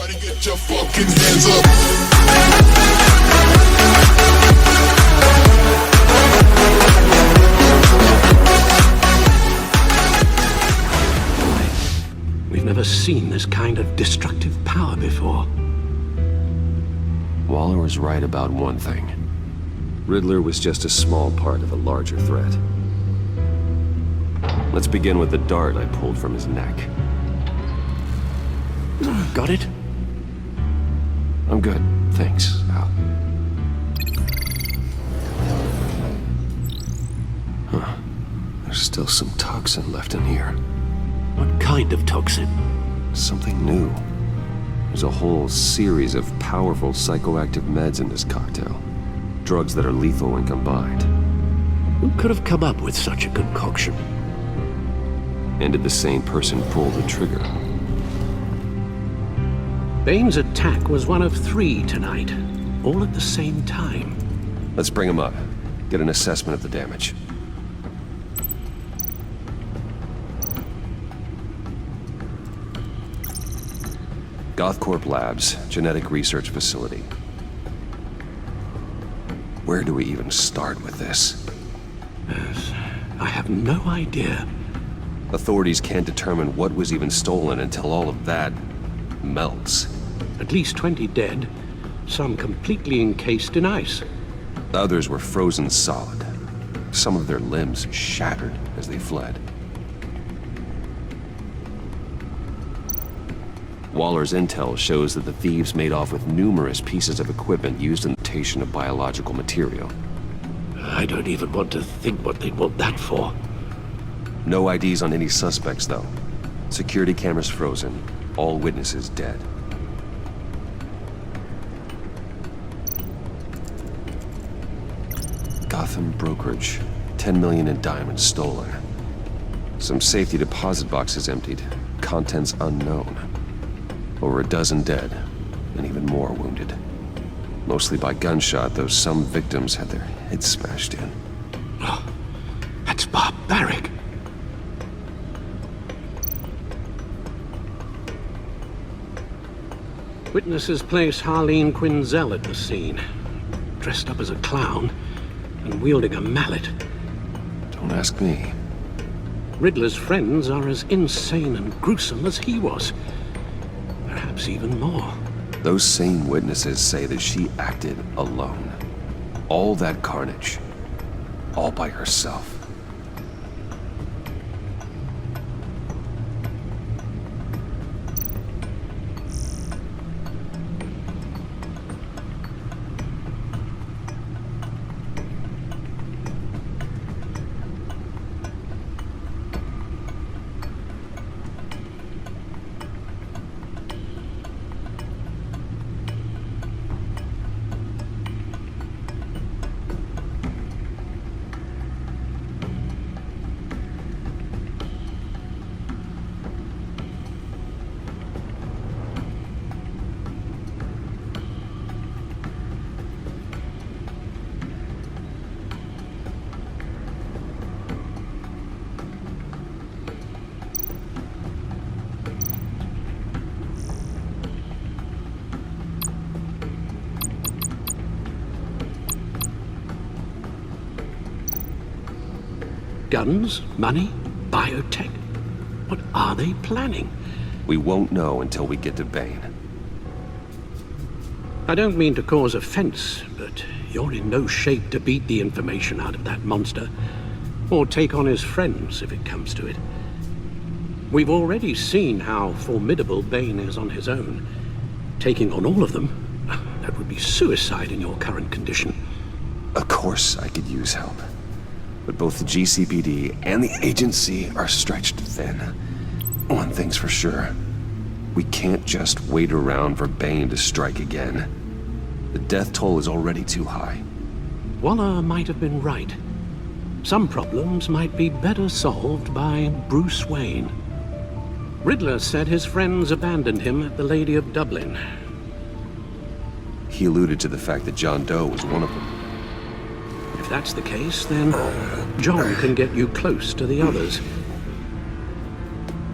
Everybody get your fucking hands up. We've never seen this kind of destructive power before. Waller was right about one thing. Riddler was just a small part of a larger threat. Let's begin with the dart I pulled from his neck. Got it? I'm good, thanks, Al. Huh. There's still some toxin left in here. What kind of toxin? Something new. There's a whole series of powerful psychoactive meds in this cocktail. Drugs that are lethal when combined. Who could have come up with such a concoction? And did the same person pull the trigger? Bane's attack was one of 3 tonight, all at the same time. Let's bring him up. Get an assessment of the damage. Gothcorp Labs, genetic research facility. Where do we even start with this? Yes, I have no idea. Authorities can't determine what was even stolen until all of that melts. At least 20 dead, some completely encased in ice. Others were frozen solid. Some of their limbs shattered as they fled. Waller's intel shows that the thieves made off with numerous pieces of equipment used in the mutation of biological material. I don't even want to think what they'd want that for. No IDs on any suspects, though. Security cameras frozen. All witnesses dead. Gotham brokerage. 10 million in diamonds stolen. Some safety deposit boxes emptied. Contents unknown. Over a dozen dead, and even more wounded. Mostly by gunshot, though some victims had their heads smashed in. Oh, that's barbaric. Witnesses place Harleen Quinzel at the scene, dressed up as a clown and wielding a mallet. Don't ask me. Riddler's friends are as insane and gruesome as he was. Perhaps even more. Those same witnesses say that she acted alone. All that carnage. All by herself. Guns, money, biotech. What are they planning? We won't know until we get to Bane. I don't mean to cause offense, but you're in no shape to beat the information out of that monster, or take on his friends if it comes to it. We've already seen how formidable Bane is on his own. Taking on all of them, that would be suicide in your current condition. Of course I could use help. But both the GCPD and the agency are stretched thin. One thing's for sure. We can't just wait around for Bane to strike again. The death toll is already too high. Waller might have been right. Some problems might be better solved by Bruce Wayne. Riddler said his friends abandoned him at the Lady of Dublin. He alluded to the fact that John Doe was one of them. If that's the case, then John can get you close to the others.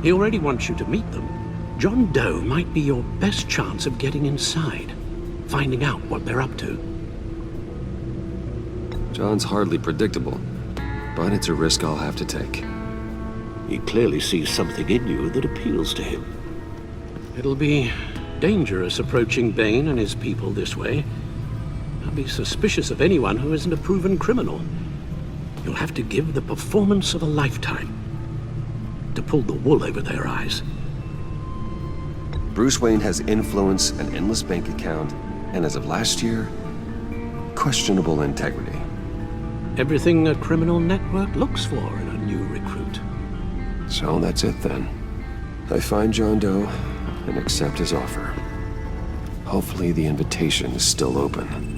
He already wants you to meet them. John Doe might be your best chance of getting inside, finding out what they're up to. John's hardly predictable, but it's a risk I'll have to take. He clearly sees something in you that appeals to him. It'll be dangerous approaching Bane and his people this way. I'll be suspicious of anyone who isn't a proven criminal. You'll have to give the performance of a lifetime to pull the wool over their eyes. Bruce Wayne has influence, an endless bank account, and as of last year, questionable integrity. Everything a criminal network looks for in a new recruit. So that's it then. I find John Doe and accept his offer. Hopefully the invitation is still open.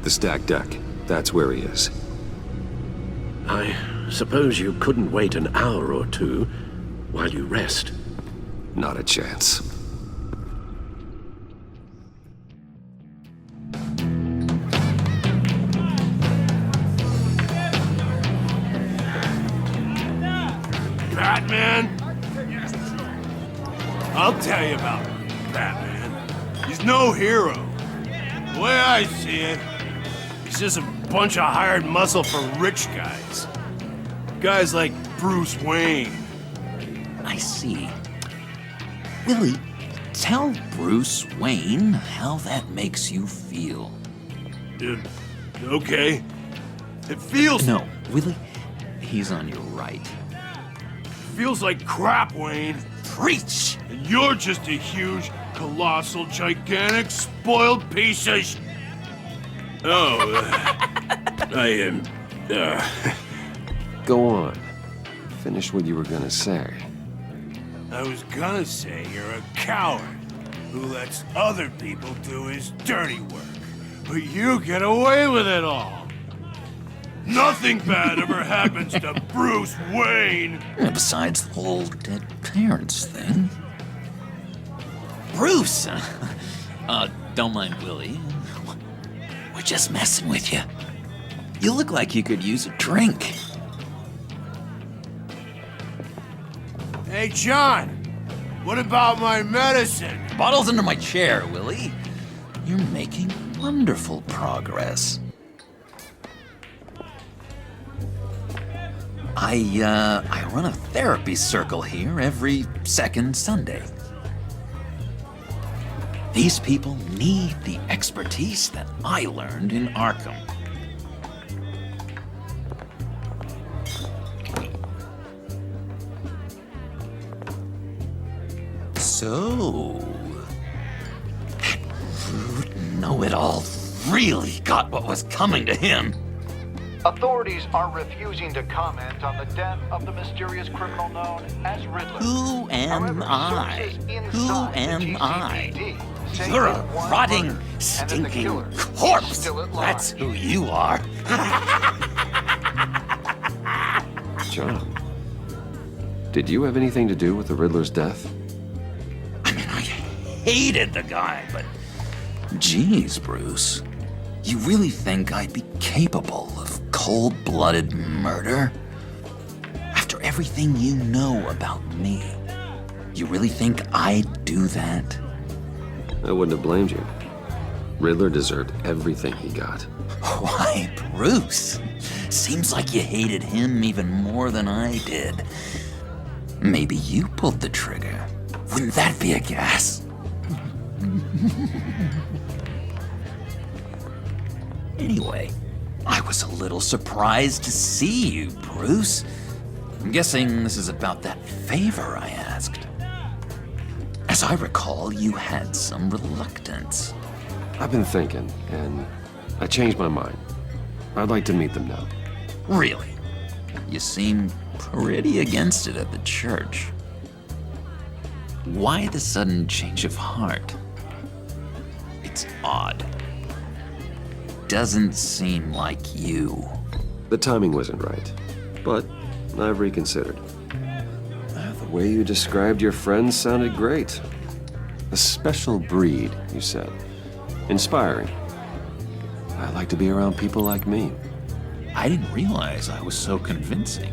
The stacked deck. That's where he is. I suppose you couldn't wait an hour or two while you rest. Not a chance. Batman? I'll tell you about Batman. He's no hero. The way I see it, he's just a bunch of hired muscle for rich guys. Guys like Bruce Wayne. I see. Willie, tell Bruce Wayne how that makes you feel. Okay. It feels... No, Willie, he's on your right. Feels like crap, Wayne. Preach! And you're just a huge, colossal, gigantic, spoiled piece of sh... Oh, I am... Go on. Finish what you were gonna say. I was gonna say you're a coward who lets other people do his dirty work. But you get away with it all. Nothing bad ever happens to Bruce Wayne. Besides the whole dead parents thing. Bruce! Don't mind Willie. We're just messing with you. You look like you could use a drink. Hey, John. What about my medicine? Bottle's under my chair, Willie. You're making wonderful progress. I run a therapy circle here every second Sunday. These people need the expertise that I learned in Arkham. So, that rude know-it-all really got what was coming to him. Authorities are refusing to comment on the death of the mysterious criminal known as Riddler. Who am However, I? sources Who inside the am I? GCPD say You're that a one rotting, murder and that the stinking killer is corpse. still at That's large. who you are. John, did you have anything to do with the Riddler's death? I mean, I hated the guy, but geez, Bruce, you really think I'd be capable of cold-blooded murder? After everything you know about me, you really think I'd do that? I wouldn't have blamed you. Riddler deserved everything he got. Why, Bruce? Seems like you hated him even more than I did. Maybe you pulled the trigger. Wouldn't that be a gas? Anyway, I was a little surprised to see you, Bruce. I'm guessing this is about that favor I asked. As I recall, you had some reluctance. I've been thinking, and I changed my mind. I'd like to meet them now. Really? You seem pretty against it at the church. Why the sudden change of heart? It's odd. doesn't seem like you. The timing wasn't right, but I've reconsidered. The way you described your friends sounded great. A special breed, you said. Inspiring. I like to be around people like me. I didn't realize I was so convincing.